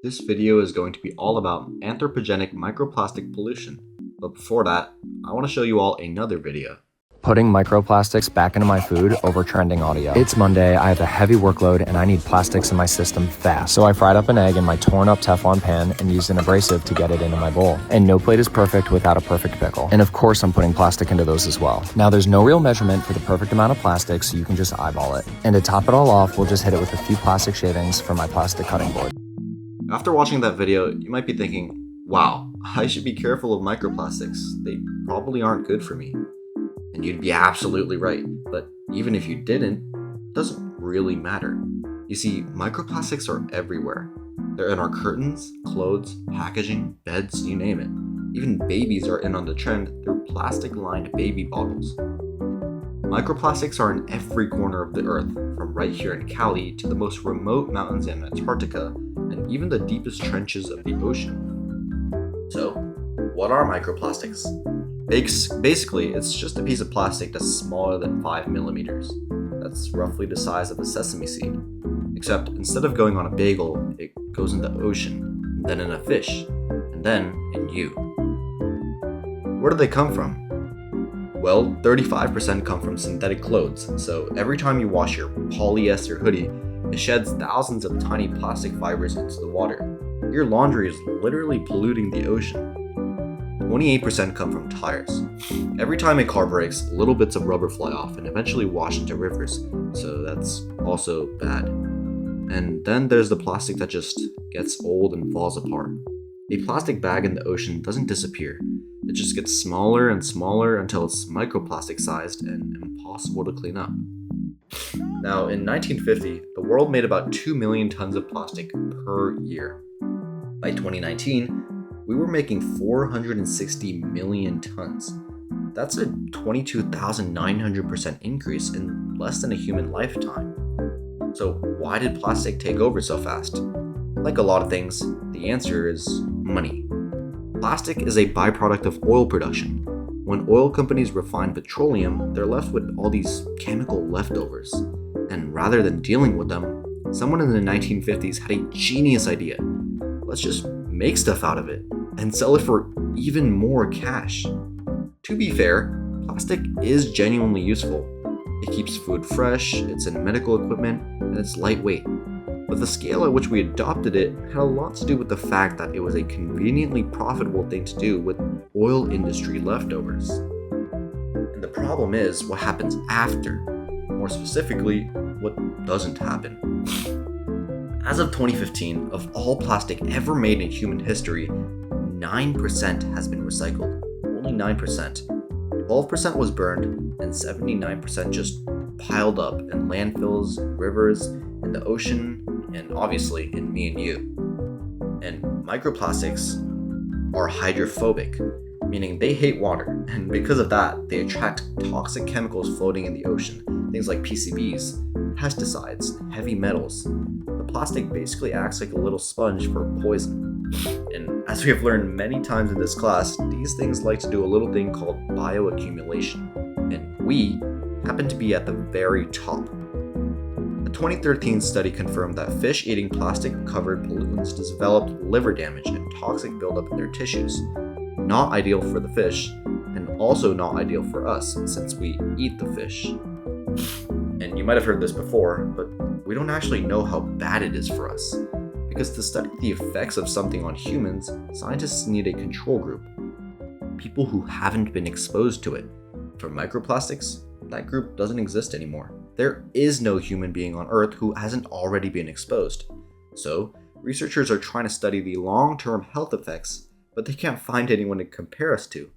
This video is going to be all about anthropogenic microplastic pollution. But before that, I want to show you all another video. Putting microplastics back into my food over trending audio. It's Monday, I have a heavy workload, and I need plastics in my system fast. So I fried up an egg in my torn up Teflon pan and used an abrasive to get it into my bowl. And no plate is perfect without a perfect pickle. And of course I'm putting plastic into those as well. Now there's no real measurement for the perfect amount of plastic, so you can just eyeball it. And to top it all off, we'll just hit it with a few plastic shavings from my plastic cutting board. After watching that video, you might be thinking, wow, I should be careful of microplastics. They probably aren't good for me. And you'd be absolutely right, but even if you didn't, it doesn't really matter. You see, microplastics are everywhere. They're in our curtains, clothes, packaging, beds, you name it. Even babies are in on the trend through plastic-lined baby bottles. Microplastics are in every corner of the earth, from right here in Cali to the most remote mountains in Antarctica, and even the deepest trenches of the ocean. So, what are microplastics? Basically, it's just a piece of plastic that's smaller than 5 millimeters. That's roughly the size of a sesame seed. Except instead of going on a bagel, it goes in the ocean, then in a fish, and then in you. Where do they come from? Well, 35% come from synthetic clothes, so every time you wash your polyester hoodie, it sheds thousands of tiny plastic fibers into the water. Your laundry is literally polluting the ocean. 28% come from tires. Every time a car breaks, little bits of rubber fly off and eventually wash into rivers, so that's also bad. And then there's the plastic that just gets old and falls apart. A plastic bag in the ocean doesn't disappear. It just gets smaller and smaller until it's microplastic sized and impossible to clean up. Now, in 1950, the world made about 2 million tons of plastic per year. By 2019, we were making 460 million tons. That's a 22,900% increase in less than a human lifetime. So why did plastic take over so fast? Like a lot of things, the answer is money. Plastic is a byproduct of oil production. When oil companies refine petroleum, they're left with all these chemical leftovers. And rather than dealing with them, someone in the 1950s had a genius idea. Let's just make stuff out of it and sell it for even more cash. To be fair, plastic is genuinely useful. It keeps food fresh, it's in medical equipment, and it's lightweight. But the scale at which we adopted it had a lot to do with the fact that it was a conveniently profitable thing to do with oil industry leftovers. And the problem is what happens after. More specifically, what doesn't happen. As of 2015, of all plastic ever made in human history, 9% has been recycled. Only 9%. 12% was burned, and 79% just piled up in landfills, rivers, in the ocean, and obviously in me and you. And microplastics are hydrophobic, meaning they hate water, and because of that, they attract toxic chemicals floating in the ocean, things like PCBs, pesticides, heavy metals. The plastic basically acts like a little sponge for poison. And as we have learned many times in this class, these things like to do a little thing called bioaccumulation, and we happen to be at the very top. A 2013 study confirmed that fish eating plastic-covered pollutants developed liver damage and toxic buildup in their tissues. Not ideal for the fish, and also not ideal for us since we eat the fish. And you might have heard this before, but we don't actually know how bad it is for us. Because to study the effects of something on humans, scientists need a control group. People who haven't been exposed to it. For microplastics, that group doesn't exist anymore. There is no human being on Earth who hasn't already been exposed. So, researchers are trying to study the long-term health effects, but they can't find anyone to compare us to.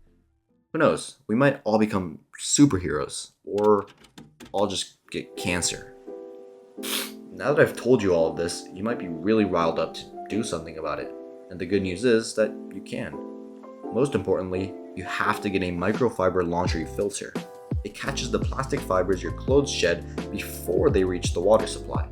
Who knows, we might all become superheroes, or all just get cancer. Now that I've told you all of this, you might be really riled up to do something about it. And the good news is that you can. Most importantly, you have to get a microfiber laundry filter. It catches the plastic fibers your clothes shed before they reach the water supply.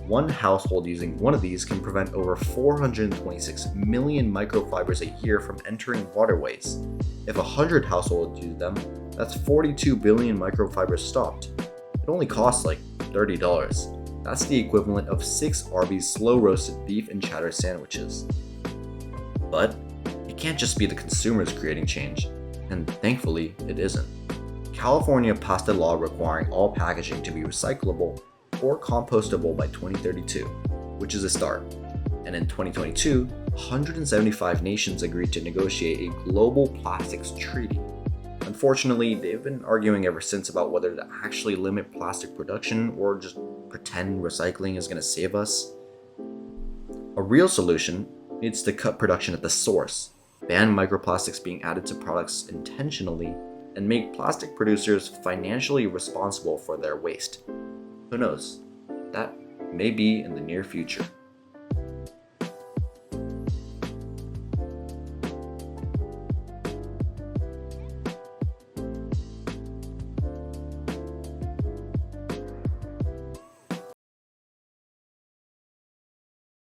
One household using one of these can prevent over 426 million microfibers a year from entering waterways. If 100 households use them, that's 42 billion microfibers stopped. It only costs like $30. That's the equivalent of 6 Arby's slow roasted beef and cheddar sandwiches. But it can't just be the consumers creating change, and thankfully it isn't. California passed a law requiring all packaging to be recyclable or compostable by 2032, which is a start. And in 2022, 175 nations agreed to negotiate a global plastics treaty. Unfortunately, they've been arguing ever since about whether to actually limit plastic production or just pretend recycling is going to save us. A real solution needs to cut production at the source, ban microplastics being added to products intentionally, and make plastic producers financially responsible for their waste. Who knows? That may be in the near future.